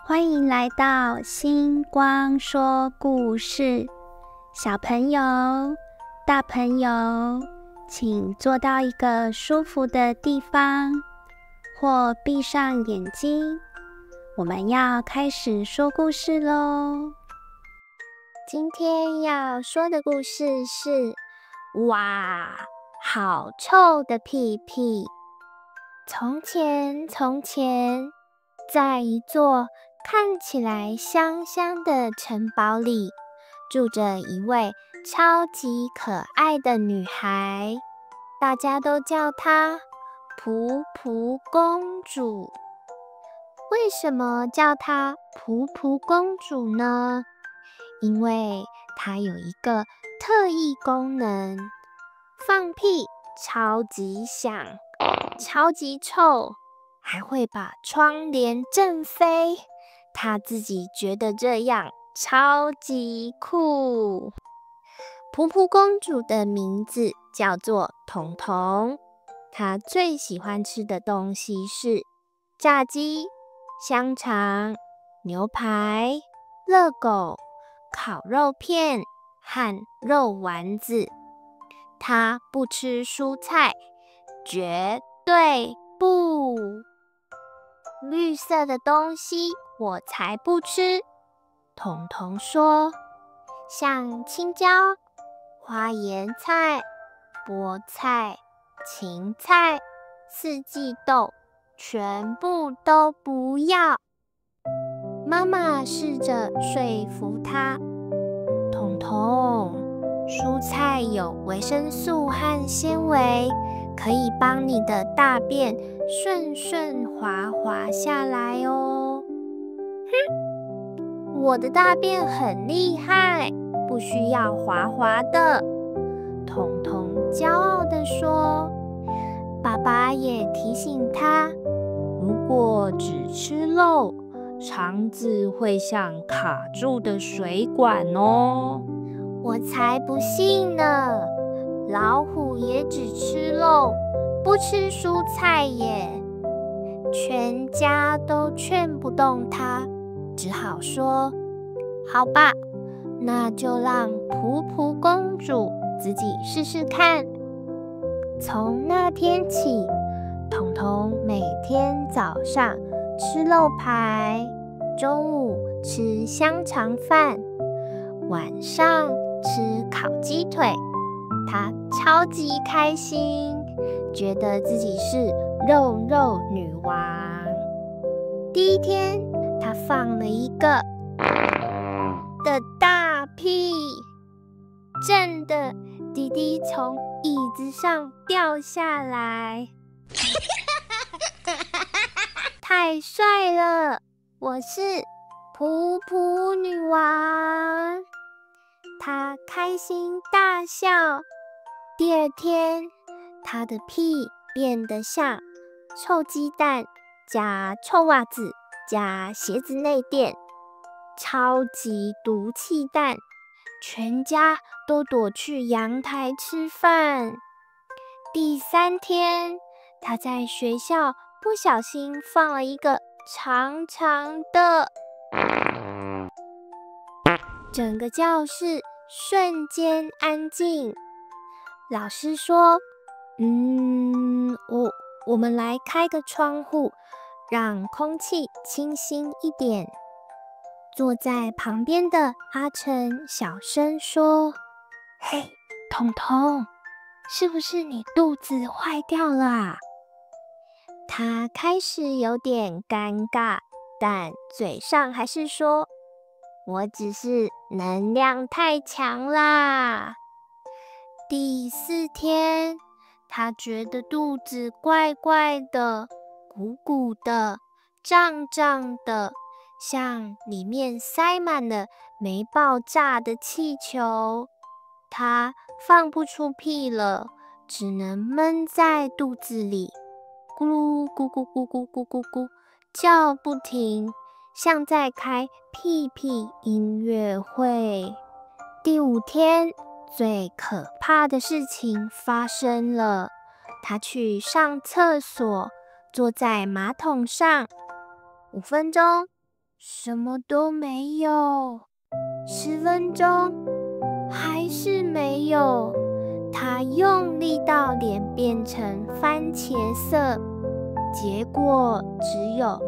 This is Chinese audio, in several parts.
欢迎来到星光说故事。小朋友、大朋友，请坐到一个舒服的地方，或闭上眼睛。我们要开始说故事咯。今天要说的故事是哇，好臭的屁屁。从前，在一座看起来香香的城堡里，住着一位超级可爱的女孩，大家都叫她噗噗公主。为什么叫她噗噗公主呢？因为她有一个特异功能，放屁超级响，超级臭，还会把窗帘震飞。她自己觉得这样超级酷。噗噗公主的名字叫做彤彤，她最喜欢吃的东西是炸鸡、香肠、牛排、热狗、烤肉片和肉丸子。她不吃蔬菜，绝对不！绿色的东西我才不吃，彤彤说，像青椒、花椰菜、菠菜、芹菜、四季豆，全部都不要。妈妈试着说服她，彤彤，蔬菜有维生素和纤维，可以帮你的大便顺顺滑滑下来哦。哼，我的大便很厉害，不需要滑滑的。彤彤骄傲地说。爸爸也提醒他，如果只吃肉，肠子会像卡住的水管哦。我才不信呢！老虎也只吃肉，不吃蔬菜耶。全家都劝不动他，只好说：好吧，那就让噗噗公主自己试试看。从那天起，彤彤每天早上吃肉排，中午吃香肠饭，晚上吃烤鸡腿。她超级开心，觉得自己是肉肉女王。第一天，她放了一个的大屁，震得弟弟从椅子上掉下来。太帅了，我是噗噗女王。她开心大笑。第二天，她的屁变得像臭鸡蛋加臭袜子加鞋子内垫，超级毒气蛋，全家都躲去阳台吃饭。第三天，他在学校不小心放了一个长长的，整个教室瞬间安静。老师说：我们来开个窗户，让空气清新一点。坐在旁边的阿成小声说：嘿，彤彤，是不是你肚子坏掉了啊？他开始有点尴尬，但嘴上还是说：我只是能量太强啦。第4天，他觉得肚子怪怪的，鼓鼓的，胀胀的，像里面塞满了没爆炸的气球。他放不出屁了，只能闷在肚子里，咕噜咕咕咕咕咕咕咕叫不停，像在开屁屁音乐会。第5天，最可怕的事情发生了。他去上厕所，坐在马桶上，5分钟、什么都没有。10分钟，还是没有。他用力到脸变成番茄色，结果只有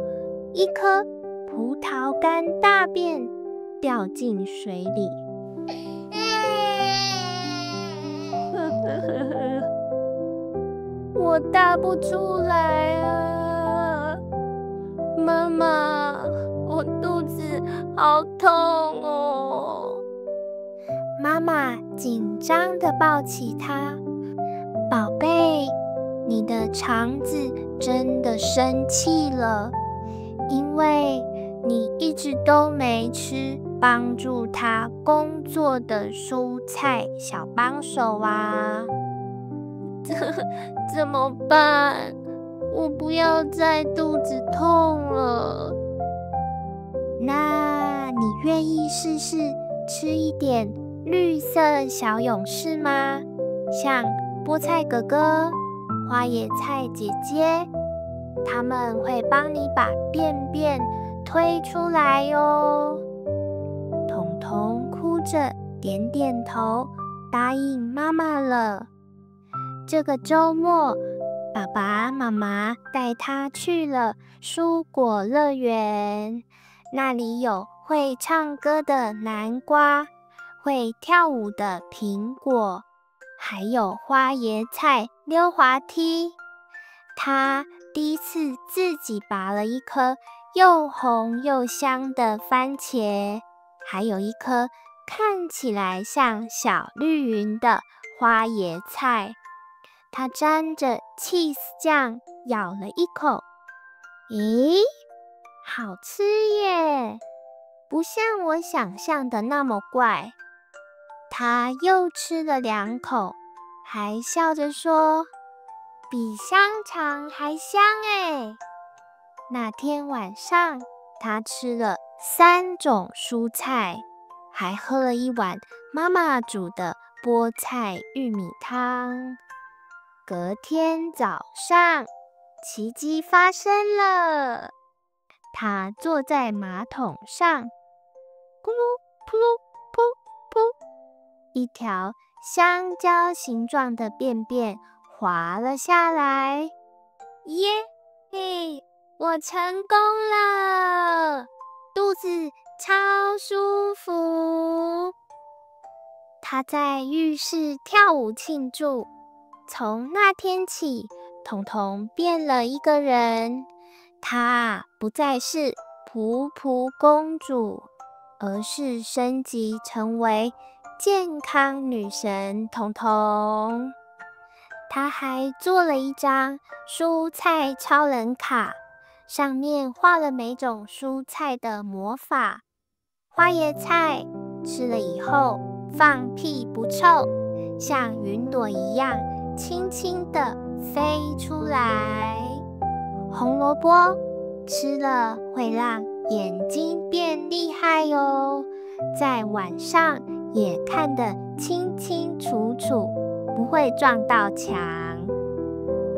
一颗葡萄干大便掉进水里。我大不出来啊！妈妈，我肚子好痛哦！妈妈紧张地抱起他，宝贝，你的肠子真的生气了，因为你一直都没吃帮助他工作的蔬菜小帮手啊！怎么办？我不要再肚子痛了。那你愿意试试吃一点绿色小勇士吗？像菠菜哥哥、花椰菜姐姐，他们会帮你把便便推出来哟。彤彤哭着点点头，答应妈妈了。这个周末，爸爸妈妈带他去了蔬果乐园，那里有会唱歌的南瓜，会跳舞的苹果，还有花椰菜溜滑梯。他第一次自己拔了一颗又红又香的番茄，还有一颗看起来像小绿云的花椰菜。他沾着 cheese 酱咬了一口，咦，好吃耶！不像我想象的那么怪。他又吃了2口，还笑着说：“比香肠还香哎！”那天晚上，他吃了3种蔬菜，还喝了一碗妈妈煮的菠菜玉米汤。隔天早上，奇迹发生了。他坐在马桶上，咕噜噗噜噗噗，一条香蕉形状的便便滑了下来。耶嘿，我成功了，肚子超舒服。他在浴室跳舞庆祝。从那天起，彤彤变了一个人。她不再是噗噗公主，而是升级成为健康女神彤彤。她还做了一张蔬菜超人卡，上面画了每种蔬菜的魔法。花椰菜吃了以后放屁不臭，像云朵一样轻轻地飞出来。红萝卜吃了会让眼睛变厉害哟，在晚上也看得清清楚楚，不会撞到墙。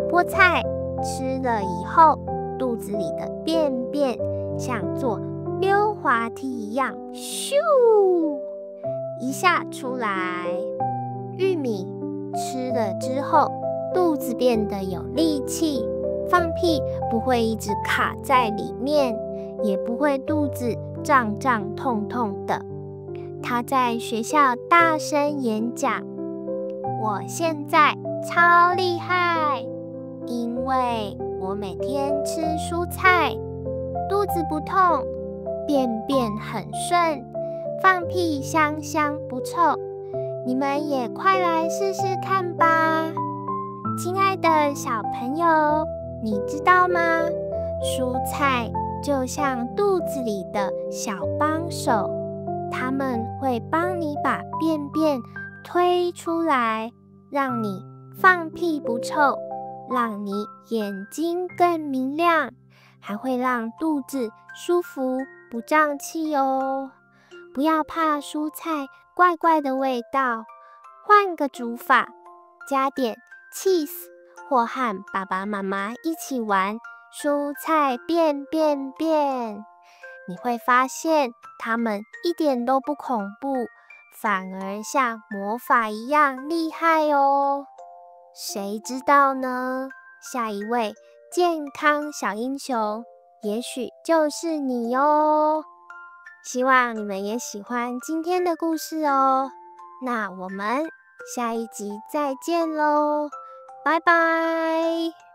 菠菜吃了以后，肚子里的便便像坐溜滑梯一样，咻一下出来。玉米吃了之后，肚子变得有力气，放屁不会一直卡在里面，也不会肚子胀胀痛痛的。他在学校大声演讲：“我现在超厉害，因为我每天吃蔬菜，肚子不痛，便便很顺，放屁香香不臭。你们也快来试试看吧！”亲爱的小朋友，你知道吗？蔬菜就像肚子里的小帮手，它们会帮你把便便推出来，让你放屁不臭，让你眼睛更明亮，还会让肚子舒服不胀气哦。不要怕蔬菜怪怪的味道，换个煮法，加点 cheese， 或和爸爸妈妈一起玩蔬菜变变变，你会发现它们一点都不恐怖，反而像魔法一样厉害哦。谁知道呢？下一位健康小英雄，也许就是你哦。希望你们也喜欢今天的故事哦。那我们下一集再见喽，拜拜。